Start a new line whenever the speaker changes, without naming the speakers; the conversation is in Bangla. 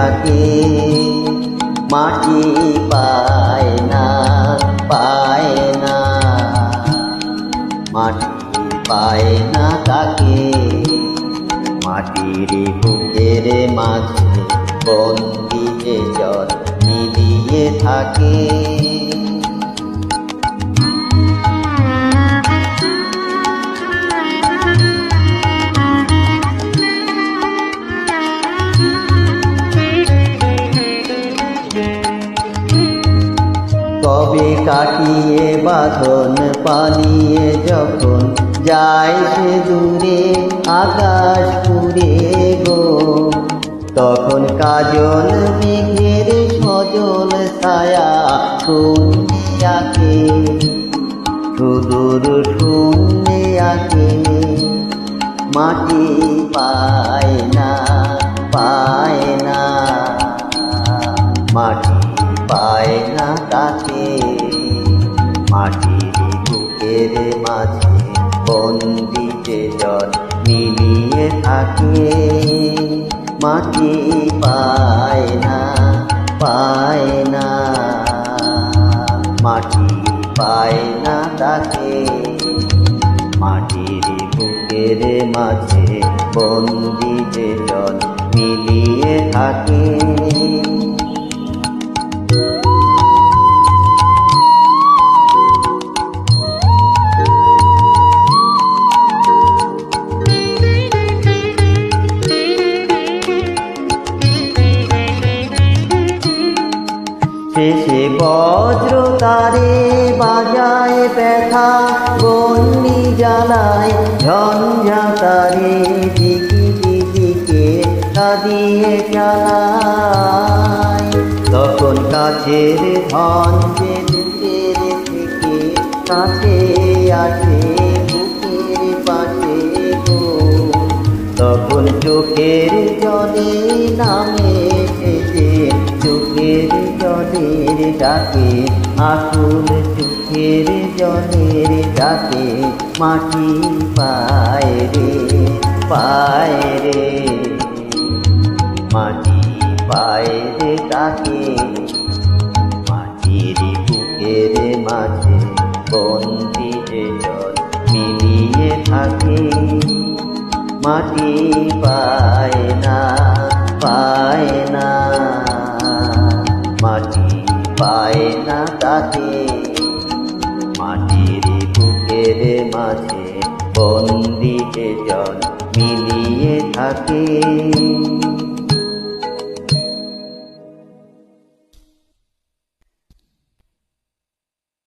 থাকে, মাটি পায় না, পায় না, মাটি পায় না তাকে। মাটির বুকের মাঝে বন্দি যে জল মিলিয়ে থাকে। কবে কাটিয়ে বাঁধন পালিয়ে যখন যায় সে দূরে আকাশ পুড়ে গো, তখন কাজল মেঘের সজল ছায়া শূন্যে আঁকে, সুদূর শূন্যে আঁকে। মাটি পায় না, পায় না, মাটি পায় না তাকে। মাটির বুকের মাঝে বন্দি যে জল মিলিয়ে থাকে। মাটি পায় না, পায় না, মাটি পায় না তাকে। মাটির বুকের মাঝে বন্দি যে জল মিলিয়ে থাকে। শেষে বজ্র তারে বাজায় ব্যথা, বন্দি জ্বালায় ঝঞ্ঝা তারে দিকে দিকে কাঁদিয়ে চালায়। তখন কাছের ধন যে দূরের থেকে কাছে আসে বুকের পাশে গো, তখন চোখের জলে নামে এসেছে, চোখের জলের ডাকে, আকুল চোখের জলের ডাকে। মাটি পায় রে, পায় রে, মাটি পায় রে তাকে। মাটির বুকের মাঝে বন্দি যে জল মিলিয়ে থাকে। মাটি পায় না, পায় না, মাটি পায় না তাকে। মাটির বুকের মাঝে বন্দি যে জল মিলিয়ে থাকে।